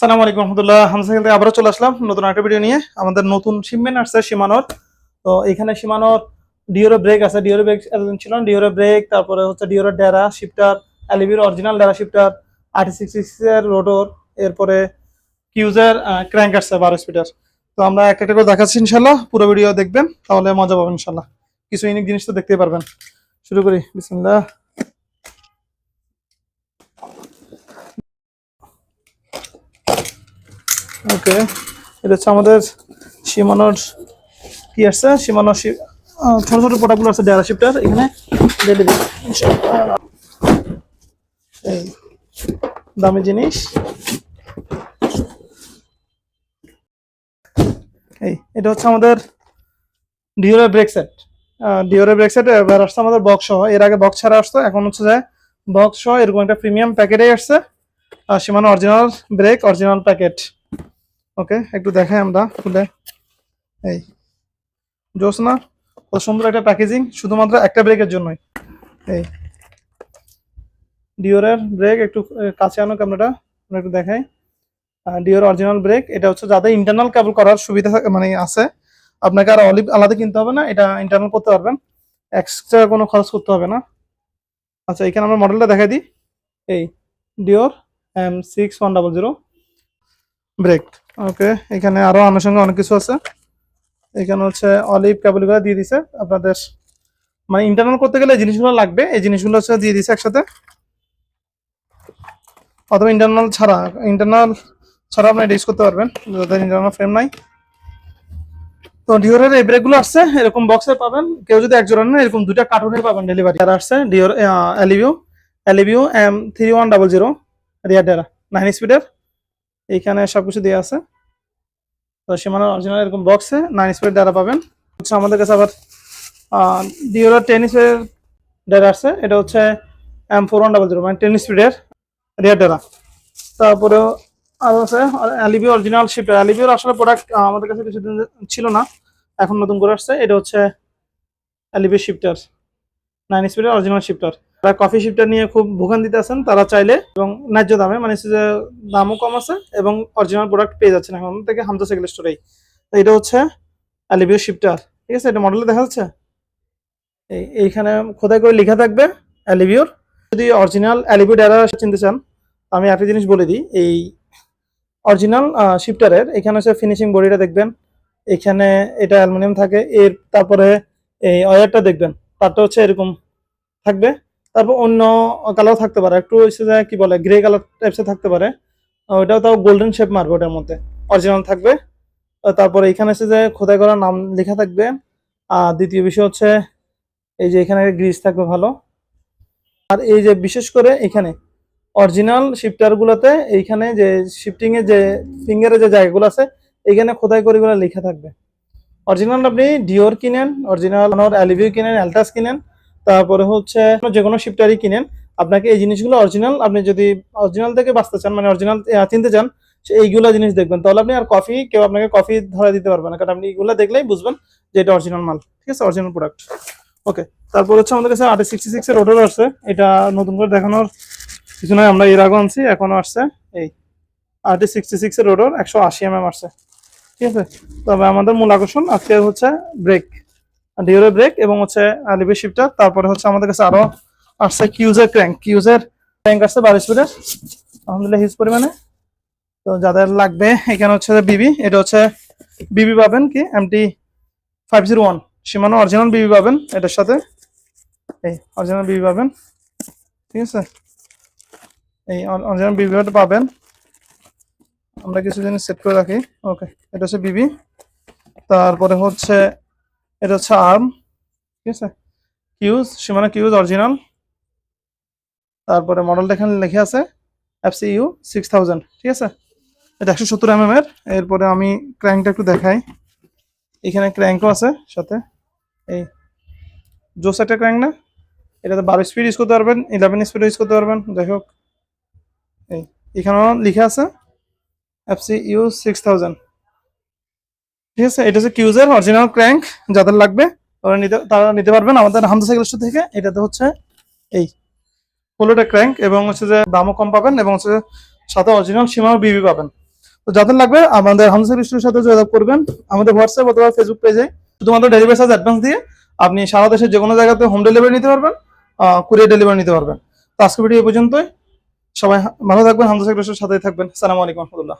আসসালামু আলাইকুম রহমতুল্লাহ। হামজা থেকে আবারও চলে আসলাম নতুন একটা ভিডিও নিয়ে। আমাদের নতুন শিপমেন্ট আসছে শিমানোর। তো এখানে শিমানোর ডিওরো ব্রেক আছে, ডিওরো ব্রেক এতদিন ছিল না, ডিওরো ব্রেক, তারপরে হচ্ছে ডিওরো ডেরা শিফটার, এলিভির অরিজিনাল ডেরা শিফটার, RT66 এর রোটর, এরপরে কিউজের ক্র্যাঙ্ক আসছে 12 স্পিডের। তো আমরা একটা একটা করে দেখাচ্ছি ইনশাল্লাহ, পুরো ভিডিও দেখবেন তাহলে মজা পাবেন ইনশাল্লাহ। কিছু ইউনিক জিনিস তো দেখতেই পারবেন। শুরু করি, বিসমিল্লাহ। ওকে, এটা হচ্ছে আমাদের শিমানোর কি আসছে, শিমানোর ছোট ছোট প্রোডাক্টগুলো আছে ডেরা শিফটার এখানে দিয়ে দিই ইনশাআল্লাহ। এই দামি জিনিস, এই এটা হচ্ছে আমাদের ডিওরের ব্রেক সেট। ডিওরের ব্রেক সেট এবার আসছে আমাদের বক্স সহ। এর আগে বক্স ছাড়া আসতো, এখন হচ্ছে যে বক্স সহ এরকম একটা প্রিমিয়াম প্যাকেটে আসছে। Shimano original brake, original packet. Okay, একটু দেখাই আমরা খুলে। এই জোস না, কত সুন্দর একটা প্যাকেজিং, শুধুমাত্র একটা ব্রেকের জন্যই। এই ডিওরের ব্রেক, একটু কাছে আনো ক্যামেরাটা, আমরা একটু দেখাই। ডিওর অরিজিনাল ব্রেক, এটা হচ্ছে যাদের ইন্টারনাল কেবল করার সুবিধা মানে আছে, আপনাকে আর অলিভ আলাদা কিনতে হবে না, এটা ইন্টারনাল করতে পারবেন, এক্সট্রা কোনো খরচ করতে হবে না। আচ্ছা, এখানে আমরা মডেলটা দেখাই দিই। এই ডিওর M6100 ব্রেক। ওকে, এখানে আরো আনুষঙ্গিক অনেক কিছু আছে। এখানে হচ্ছে অলিভ কেবলগুলো দিয়ে দিছে আপনাদের, মানে ইন্টারনাল করতে গেলে এই জিনিসগুলো লাগবে, এই জিনিসগুলো হচ্ছে দিয়ে দিছে একসাথে। অথবা ইন্টারনাল ছাড়া আপনি এটা ইউজ করতে পারবেন যাদের ইন্টারনাল ফ্রেম নাই। তো ডিওরের এই ব্রেকগুলো আসছে এরকম বক্সে পাবেন, কেউ যদি এক জোড়া নেন এরকম দুইটা কার্টুনে পাবেন ডেলিভারি। আর আসছে ডিওর এলিভিউ M3100 রিয়ার ডেরা 9 স্পিডের, এইখানে সবকিছু দেওয়া আছে। তো সীমানার অরিজিনাল এরকম বক্সে 9 স্পিড ডেরা পাবেন। হচ্ছে আমাদের কাছে আবার ডিওর 10 স্পিডের ডেরা আসছে, এটা হচ্ছে M4100 মানে 10 স্পিডের রিয়ার ডেরা। তারপরেও আর আছে এলিভিউ অরিজিনাল শিফটার। এলিভিউর আসলে প্রোডাক্ট আমাদের কাছে কিছুদিন ছিল না, এখন নতুন করে আসছে। এটা হচ্ছে এলিভিউ শিফটার 9 স্পিডের অরিজিনাল শিফটার। যারা কফি শিফটার নিয়ে খুব ভোগান্তিতে আছেন তারা চাইলে, এবং ন্যায্য দামে, মানে যে দামও কম আছে এবং অরিজিনাল প্রোডাক্ট পেয়ে যাচ্ছেন এখন থেকে হামজা সাইকেল স্টোরেই। তো এটা হচ্ছে এলিভিউ শিফটার, ঠিক আছে। এটা মডেলে দেখা যাচ্ছে, এইখানে খোদাই করে লেখা থাকবে এলিভিউর। যদি অরিজিনাল এলিভিউ ডেরা চিনতে চান, আমি একটা জিনিস বলে দিই। এই অরিজিনাল শিফটারের এখানে হচ্ছে ফিনিশিং বডিটা দেখবেন, এখানে এটা অ্যালুমিনিয়াম থাকে। এর তারপরে এই ওয়্যারটা দেখবেন, তারটা হচ্ছে এরকম থাকবে। তারপর অন্য কালার থাকতে পারে, একটু হচ্ছে যে কি বলে গ্রে কালার টাইপসে থাকতে পারে, ওইটাও তাও গোল্ডেন শেপ মারবে ওটার মধ্যে, অরিজিনাল থাকবে। তারপরে এখানে হচ্ছে যে খোদাই করা নাম লেখা থাকবে। আর দ্বিতীয় বিষয় হচ্ছে এই যে এখানে গ্রিজ থাকবে ভালো। আর এই যে বিশেষ করে এখানে অরিজিনাল শিফটার গুলোতে এইখানে যে শিফটিং এর যে ফিঙ্গারের যে জায়গাগুলো আছে, এখানে খোদাই করে গুলো লেখা থাকবে। অরিজিনাল আপনি ডিওর কিনেন, অরিজিনাল এলিভিউ কিনেন, অ্যালটাস কিনেন, তারপরে হচ্ছে যে কোনো শিফটারই কিনেন, আপনাকে এই জিনিসগুলো অরিজিনাল, আপনি যদি অরিজিনাল থেকে বাঁচতে চান, মানে অরিজিনাল চিনতে চান, এইগুলো জিনিস দেখবেন, তাহলে আপনি আর কেউ আপনাকে কফি ধরা দিতে পারবে না, কারণ আপনি এগুলো দেখলেই বুঝবেন যে এটা অরিজিনাল মাল, ঠিক আছে, অরিজিনাল প্রোডাক্ট। ওকে, তারপর হচ্ছে আমাদের কাছে RT66 এর রোটর আছে, এটা নতুন করে দেখানোর কিছু নয়, আমরা এর আগে আনছি, এখনো আসছে। এই RT66 এর রোটর 180 আসছে, ঠিক আছে। তবে আমাদের মূল আকর্ষণ আজকে হচ্ছে ব্রেক, ডিওরের ব্রেক এবং হচ্ছে এলিভিউ শিফটার। তারপরে হচ্ছে আমাদের কাছে আরো আসছে কিউজের ক্র্যাঙ্ক আসছে 12 স্পিডের, আলহামদুলিল্লাহ হিউজ পরিমাণে। তো যাদের লাগবে, এখানে হচ্ছে বিবি, এটা হচ্ছে বিবি পাবেন কি MT501 শিমানো অরিজিনাল বিবি পাবেন এটার সাথে, এই অরিজিনাল বিবি পাবেন, ঠিক আছে। এই অরিজিনাল বিবিটা পাবেন, আমরা কিছু জিনিস সেট করে রাখি। ওকে, এটা হচ্ছে বিবি। তারপরে হচ্ছে এটা হচ্ছে আর্ম, ঠিক আছে, শিমানো কিউজ অরিজিনাল। তারপরে মডেলটা এখানে লেখা আছে FCU 6000, ঠিক আছে। এটা 170 এর। এরপরে আমি ক্র্যাঙ্কটা একটু দেখাই, এখানে ক্র্যাঙ্কও আছে সাথে। এই জোস একটা ক্র্যাঙ্ক না, এটাতে 12 স্পিড ইউজ করতে পারবেন, 11 স্পিড ইউজ করতে পারবেন, যাই হোক। এই এখানেও লেখা আছে FCU 6000, ঠিক আছে। এটা হচ্ছে কিউজের অরিজিনাল ক্র্যাঙ্ক, যাদের লাগবে তারা নিতে পারবেন আমাদের হামজা সাইকেল স্টোর থেকে। এটাতে হচ্ছে এই পোলোটা ক্র্যাঙ্ক, এবং হচ্ছে যে দামও কম পাবেন, এবং হচ্ছে সাথে অরিজিনাল শিমানো বিবি পাবেন, তো যাদের লাগবে আমাদের হামসা স্টোরের সাথে যোগাযোগ করবেন, আমাদের হোয়াটসঅ্যাপ অথবা ফেসবুক পেজে। শুধুমাত্র ডেলিভারি চার্জ অ্যাডভান্স দিয়ে আপনি সারা দেশের যে কোনো জায়গাতে হোম ডেলিভারি নিতে পারবেন, কুরিয়ার ডেলিভারি নিতে পারবেন। তো আজকে ভিডিও এই পর্যন্তই। সবাই ভালো থাকবেন, হামসা স্টোরের সাথেই থাকবেন। আসসালামু আলাইকুম রহমতুল্লাহ।